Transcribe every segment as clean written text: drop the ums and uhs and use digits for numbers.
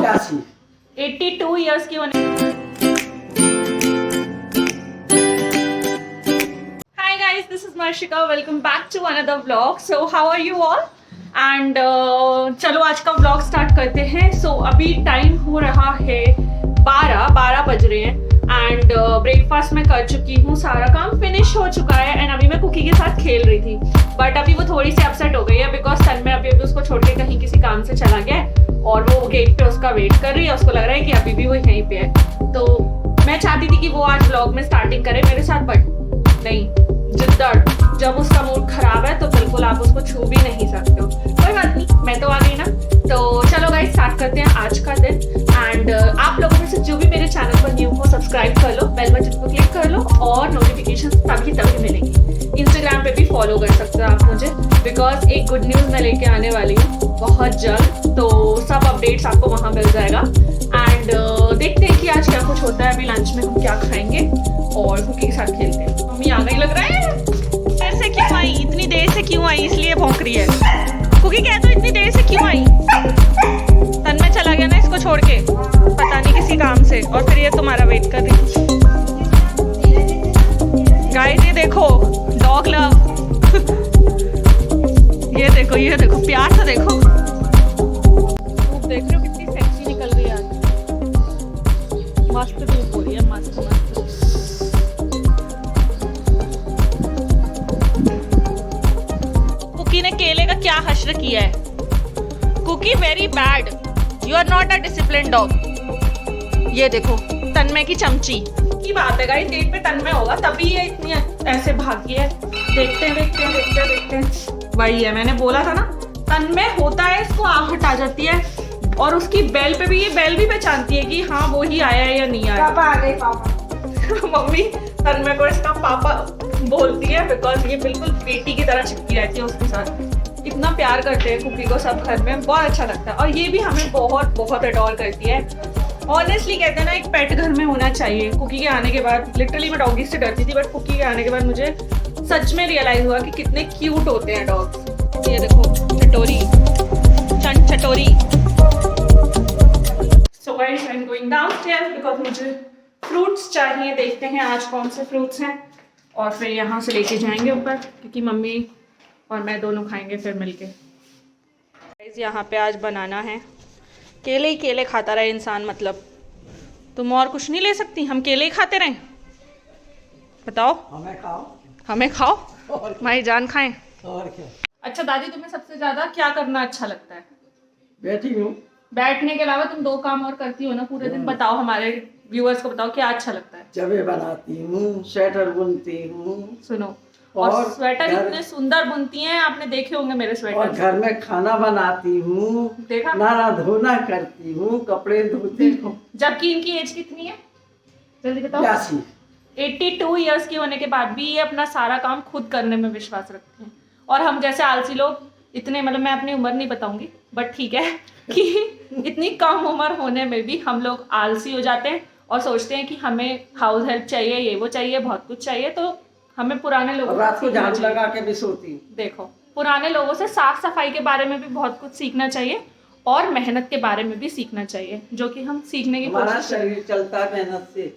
82 years की होने। Hi guys, this is Marshika, welcome back to another vlog. So how are you all? And चलो आज का vlog start करते हैं। सो अभी टाइम हो रहा है 12 बज रहे हैं एंड ब्रेकफास्ट मैं कर चुकी हूँ, सारा काम फिनिश हो चुका है एंड अभी मैं कुकी के साथ खेल रही थी। बट अभी वो थोड़ी सी अपसेट हो गई है बिकॉज तन्मय अभी उसको छोड़ के कहीं किसी काम से चला गया है और वो गेट पे उसका वेट कर रही है। उसको लग रहा है कि अभी भी वो यहीं पे है। तो मैं चाहती थी कि वो आज व्लॉग में स्टार्टिंग करे मेरे साथ, बट नहीं, जिद्दड़। जब उसका मूड खराब है तो बिल्कुल आप उसको छू भी नहीं सकते हो। कोई बात नहीं, मैं तो आ गई ना। तो चलो गाइस स्टार्ट करते हैं आज का दिन। एंड आप लोगों में से जो भी मेरे चैनल पर न्यू हो सब्सक्राइब कर लो, बेल बटन को क्लिक कर लो और नोटिफिकेशन तभी मिलेंगी। इंस्टाग्राम पे भी फॉलो कर सकते हो आप मुझे, बिकॉज एक गुड न्यूज़ मैं लेके आने वाली हूँ बहुत जल्द। तो सब अपडेट्स आपको वहाँ मिल जाएगा। एंड देखते हैं कि आज क्या कुछ होता है। अभी लंच में हम क्या खाएंगे और कुकी के साथ खेलते हैं। मम्मी आ गई लग रहा है। देर से क्यों आई? इतनी देर से क्यों आई? इसलिए भौंक रही है। कुकी कह दो इतनी देर से क्यों आई? तन्मय चला गया ना इसको छोड़ के, पता नहीं किसी काम से, और फिर ये तुम्हारा वेट कर रही। गाइस ये देखो डॉग लव। ये देखो प्यार से देखो। धूप देख रहे हो कितनी सेक्सी निकल रही है आज। मस्त धूप हो रही है, मस्त मस्त। कुकी ने केले का क्या हश्र किया है? Cookie very bad, you are not a discipline dog. ये देखो तन्मय की चमची की बात है गाइस, गेट पे तन्मय होगा तभी ये इतनी ऐसे भागी है। देखते हैं वही है, मैंने बोला था ना, तन्मय होता है इसको आहट आ जाती है और उसकी बेल पे भी, ये बेल भी पहचानती है कि हाँ वो ही आया है या नहीं आया। पापा आ गए पापा। मम्मी तन्मय को इसका पापा बोलती है बिकॉज ये बिल्कुल बेटी की तरह चिपकी रहती है उसके साथ। इतना प्यार करते हैं कुकी को सब घर में, बहुत अच्छा लगता है। और ये भी हमें बहुत बहुत अडोर करती है। ऑनेस्टली कहते हैं ना, एक पेट घर में होना चाहिए। कुकी के आने के बाद लिटरली मैं डॉगी से डरती थी, बट कुकी के आने के बाद मुझे सच में रियलाइज हुआ कि कितने क्यूट होते हैं डॉग्स। ये देखो Chatori, Chatori. So guys I am going downstairs because मुझे फ्रूट्स चाहिए। देखते हैं आज कौन से फ्रूट्स हैं और फिर यहाँ से लेके जाएंगे ऊपर, क्योंकि मम्मी और मैं दोनों खाएंगे फिर मिलके। गाइस यहाँ पे आज बनाना है। केले ही केले खाता रहे इंसान, मतलब तुम और कुछ नहीं ले सकती? हम केले ही खाते रहें? बताओ। हमें खाओ भाई जान खाएं। और क्या? अच्छा दादी, तुम्हें सबसे ज्यादा क्या करना अच्छा लगता है? बैठी हूँ। बैठने के अलावा तुम दो काम और करती हो ना पूरे दिन, बताओ हमारे व्यूअर्स को बताओ क्या अच्छा लगता है? जबे बनाती हूँ, स्वेटर बुनती हूँ। सुनो, और स्वेटर इतने सुंदर बुनती हैं, आपने देखे होंगे मेरे स्वेटर। और घर में खाना बनाती हूँ, देखा, नाना धोना करती हूँ, कपड़े धोती हूँ। जबकि इनकी एज कितनी है जल्दी बताओ? 82। 82 ईयर्स की होने के बाद भी ये अपना सारा काम खुद करने में विश्वास रखती हैं। और हम जैसे आलसी लोग इतने, मतलब मैं अपनी उम्र नहीं बताऊंगी बट ठीक है कि इतनी कम उम्र होने में भी हम लोग आलसी हो जाते हैं और सोचते हैं कि हमें हाउस हेल्प चाहिए, ये वो चाहिए, बहुत कुछ चाहिए। तो हमें पुराने लोगों से रात को झाड़ू लगा के भी सोती हूँ। देखो, पुराने लोगों से साफ सफाई के बारे में भी बहुत कुछ सीखना चाहिए और मेहनत के बारे में भी सीखना चाहिए, जो कि हम सीखने की हमारा कोशिश शरीर चलता है मेहनत से,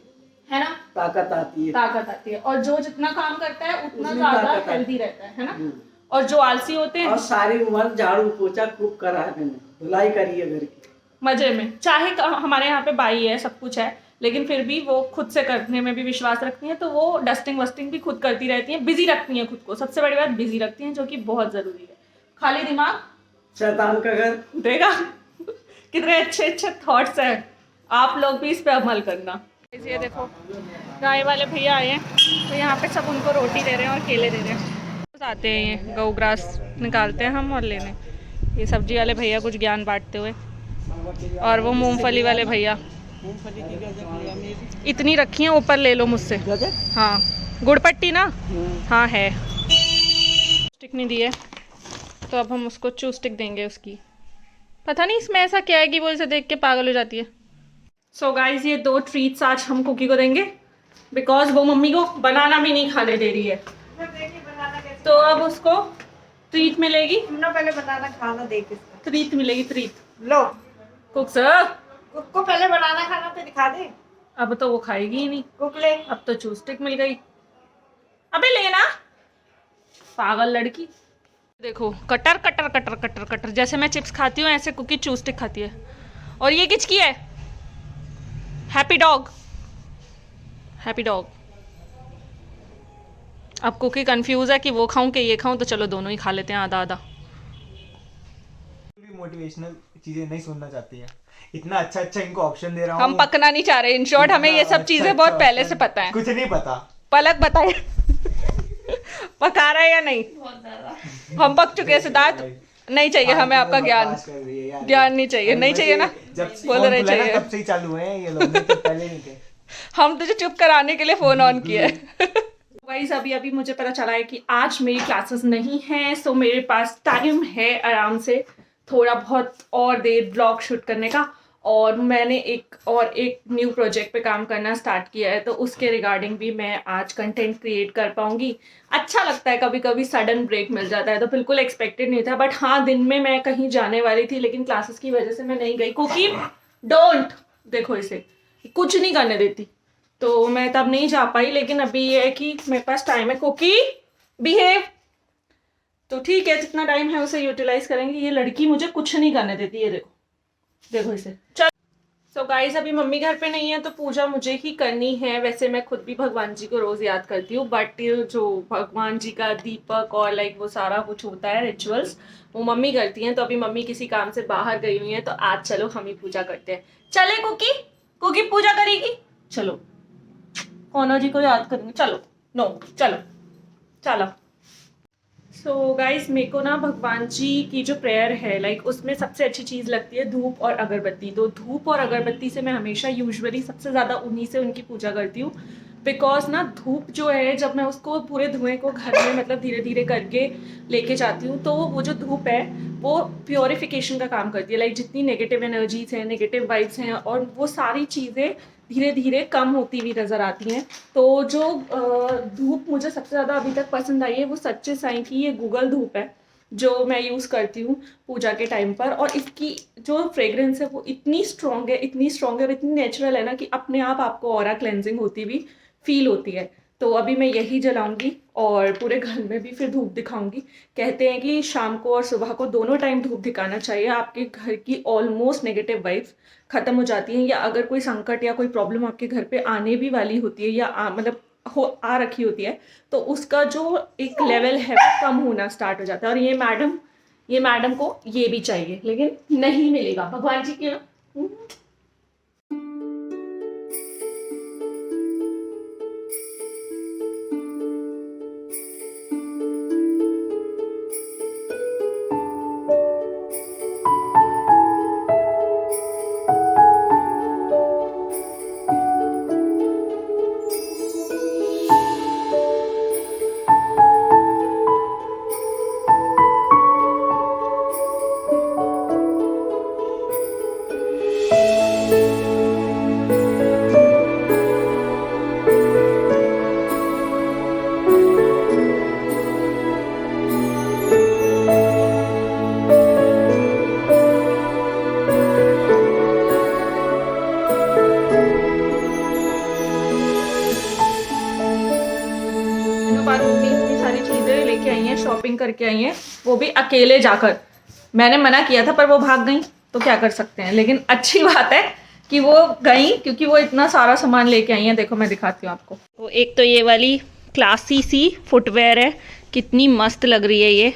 है ना, ताकत आती है। और जो जितना काम करता है उतना ज्यादा हेल्दी रहता है ना। हम्म। और जो आलसी होते हैं, और सारी उम्र झाड़ू पोछा खूब करा है मैंने, धुलाई करी है घर की मजे में। चाहे हमारे यहाँ पे बाई है, सब कुछ है, लेकिन फिर भी वो खुद से करने में भी विश्वास रखती हैं। तो वो डस्टिंग वस्टिंग भी खुद करती रहती हैं, बिजी रखती हैं खुद को। सबसे बड़ी बात बिजी रखती हैं, जो कि बहुत जरूरी है। खाली दिमाग शैतान का घर। देखा कितने अच्छे अच्छे थॉट्स हैं। आप लोग भी इस पे अमल करना। ये देखो गाय वाले भैया आए हैं, तो यहाँ पे सब उनको रोटी दे रहे हैं और केले दे रहे हैं। आते हैं ये गऊ ग्रास निकालते हैं हम और लेने। ये सब्जी वाले भैया कुछ ज्ञान बांटते हुए, और वो मूंगफली वाले भैया। इतनी रखी है, ऊपर ले लो मुझसे। हाँ गुड़पट्टी ना, हाँ है। स्टिक नहीं दी है तो अब हम उसको चू स्टिक देंगे उसकी। पता नहीं इसमें ऐसा क्या है कि वो इसे देख के पागल हो जाती है। सो गाइज ये 2 ट्रीट्स आज हम कुकी को देंगे बिकॉज वो मम्मी को बनाना भी नहीं खाने दे रही है। तो अब उसको ट्रीट मिलेगी। पहले बनाना खाना दे के ट्रीट मिलेगी, ट्रीट लो। कुक सर कुक को पहले बनाना खाना तो दिखा दे। अब तो वो खाएगी ही नहीं। कुक ले। अब तो चूस्टिक मिल गई। अबे लेना, पागल लड़की। देखो cutter cutter cutter cutter cutter, जैसे मैं चिप्स खाती हूँ ऐसे कुकी चूस्टिक खाती है। और ये किसकी है? Happy dog, happy dog. अब कुकी कंफ्यूज है कि वो खाऊं कि ये खाऊं, तो चलो दोनों ही खा लेते हैं आधा आधा। मोटिवेशनल चीजें नहीं सुनना चाहती है। इतना अच्छा अच्छा इनको ऑप्शन दे रहा हूँ। हम पकना नहीं चाह रहे। इन शॉर्ट हमें ये सब चीजें बहुत पहले से पता है। कुछ नहीं पता। पलक बताए पका रहा है या नहीं? हम पक चुके हैं सिद्धार्थ। नहीं चाहिए हमें आपका ज्ञान, ज्ञान नहीं चाहिए, नहीं चाहिए ना। जब बोल रहे चाहिए, तब से ही चालू है ये लोग, नहीं तो पहले नहीं थे। हम तुझे चुप कराने के लिए फोन ऑन किया है। गाइस अभी अभी मुझे पता चला है कि आज मेरी क्लासेस नहीं हैं, सो मेरे पास टाइम है आराम से थोड़ा बहुत और देर ब्लॉग शूट करने का। और मैंने एक न्यू प्रोजेक्ट पे काम करना स्टार्ट किया है, तो उसके रिगार्डिंग भी मैं आज कंटेंट क्रिएट कर पाऊंगी। अच्छा लगता है कभी कभी सडन ब्रेक मिल जाता है, तो बिल्कुल एक्सपेक्टेड नहीं था। बट हाँ, दिन में मैं कहीं जाने वाली थी लेकिन क्लासेस की वजह से मैं नहीं गई। कुकी डोंट, देखो इसे कुछ नहीं करने देती, तो मैं तब नहीं जा पाई। लेकिन अभी ये है कि मेरे पास टाइम है। Cookie behave. तो ठीक है, जितना टाइम है उसे यूटिलाइज करेंगे। ये लड़की मुझे कुछ नहीं करने देती है, देखो देखो इसे। चल सो गाइस अभी मम्मी घर पे नहीं है, तो पूजा मुझे ही करनी है। वैसे मैं खुद भी भगवान जी को रोज याद करती हूँ, बट जो भगवान जी का दीपक और लाइक वो सारा कुछ होता है रिचुअल्स, वो मम्मी करती हैं। तो अभी मम्मी किसी काम से बाहर गई हुई है, तो आज चलो हम ही पूजा करते हैं। चले कुकी, कुकी पूजा करेगी। चलो कौनो जी को याद करेंगे। चलो नो चलो चलो। सो गाइस मेरे को ना भगवान जी की जो प्रेयर है लाइक उसमें सबसे अच्छी चीज़ लगती है धूप और अगरबत्ती। तो धूप और अगरबत्ती से मैं हमेशा यूजुअली सबसे ज़्यादा उन्हीं से उनकी पूजा करती हूँ। बिकॉज ना धूप जो है, जब मैं उसको पूरे धुएं को घर में मतलब धीरे धीरे करके लेके जाती हूँ, तो वो जो धूप है वो प्योरिफिकेशन का काम करती है। लाइक जितनी नेगेटिव एनर्जीज हैं, नेगेटिव वाइब्स हैं, और वो सारी चीज़ें धीरे धीरे कम होती हुई नज़र आती हैं। तो जो धूप मुझे सबसे ज़्यादा अभी तक पसंद आई है वो सच्चे साईं की ये गूगल धूप है, जो मैं यूज़ करती हूँ पूजा के टाइम पर। और इसकी जो फ्रेग्रेंस है वो इतनी स्ट्रॉन्ग है, इतनी स्ट्रॉन्ग है और इतनी नेचुरल है ना कि अपने आप आपको ऑरा क्लेंजिंग होती हुई फील होती है। तो अभी मैं यही जलाऊंगी और पूरे घर में भी फिर धूप दिखाऊंगी। कहते हैं कि शाम को और सुबह को दोनों टाइम धूप दिखाना चाहिए, आपके घर की ऑलमोस्ट नेगेटिव वाइब्स खत्म हो जाती हैं। या अगर कोई संकट या कोई प्रॉब्लम आपके घर पे आने भी वाली होती है या मतलब आ रखी होती है, तो उसका जो एक लेवल है वो कम होना स्टार्ट हो जाता है। और ये मैडम को ये भी चाहिए, लेकिन नहीं मिलेगा भगवान जी के। इतनी सारी चीजें लेके आई हैं, शॉपिंग करके आई हैं, वो भी अकेले जाकर। मैंने मना किया था पर वो भाग गई, तो क्या कर सकते हैं। लेकिन अच्छी बात है कि वो गई, क्योंकि वो इतना सारा सामान लेके आई हैं। देखो मैं दिखाती हूँ आपको। वो एक तो ये वाली क्लासी सी फुटवेयर है, कितनी मस्त लग रही है ये।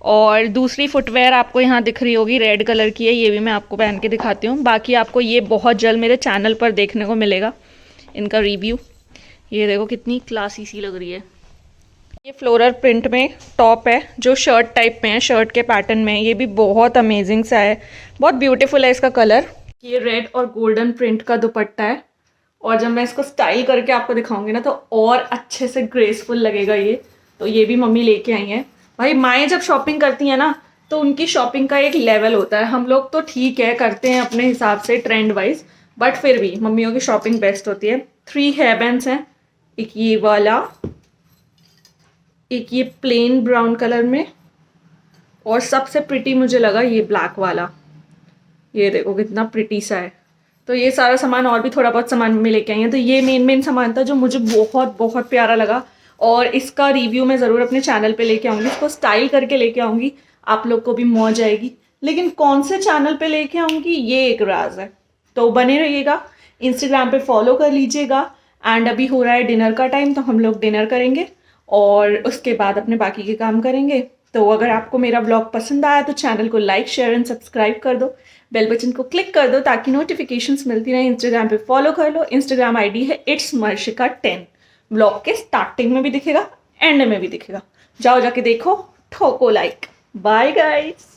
और दूसरी फुटवेयर आपको यहाँ दिख रही होगी, रेड कलर की है, ये भी मैं आपको पहन के दिखाती हूँ। बाकी आपको ये बहुत जल्द मेरे चैनल पर देखने को मिलेगा इनका रिव्यू। ये देखो कितनी क्लासी सी लग रही है। ये फ्लोरल प्रिंट में टॉप है जो शर्ट टाइप में है, शर्ट के पैटर्न में। ये भी बहुत अमेजिंग सा है, बहुत ब्यूटीफुल है इसका कलर। ये रेड और गोल्डन प्रिंट का दुपट्टा है, और जब मैं इसको स्टाइल करके आपको दिखाऊंगी ना तो और अच्छे से ग्रेसफुल लगेगा ये। तो ये भी मम्मी लेके आई हैं। भाई माएँ जब शॉपिंग करती हैं ना तो उनकी शॉपिंग का एक लेवल होता है। हम लोग तो ठीक है करते हैं अपने हिसाब से ट्रेंड वाइज, बट फिर भी मम्मियों की शॉपिंग बेस्ट होती है। 3 हेयर बैंड्स हैं, एक ये वाला, एक ये प्लेन ब्राउन कलर में, और सबसे प्रिटी मुझे लगा ये ब्लैक वाला। ये देखो कितना प्रिटी सा है। तो ये सारा सामान और भी थोड़ा बहुत सामान में लेके आई हैं। तो ये मेन सामान था जो मुझे बहुत बहुत प्यारा लगा, और इसका रिव्यू मैं ज़रूर अपने चैनल पे लेके आऊँगी, इसको स्टाइल करके लेके आऊँगी, आप लोग को भी मौज आएगी। लेकिन कौन से चैनल पे लेके आऊँगी ये एक राज है, तो बने रहिएगा, इंस्टाग्राम पे फॉलो कर लीजिएगा। एंड अभी हो रहा है डिनर का टाइम, तो हम लोग डिनर करेंगे और उसके बाद अपने बाकी के काम करेंगे। तो अगर आपको मेरा ब्लॉग पसंद आया तो चैनल को लाइक शेयर एंड सब्सक्राइब कर दो, बेल बटन को क्लिक कर दो ताकि नोटिफिकेशंस मिलती रहे। इंस्टाग्राम पे फॉलो कर लो, इंस्टाग्राम आईडी है itsmarshika10। ब्लॉग के स्टार्टिंग में भी दिखेगा, एंड में भी दिखेगा, जाओ जाके देखो, ठोको लाइक। Bye guys.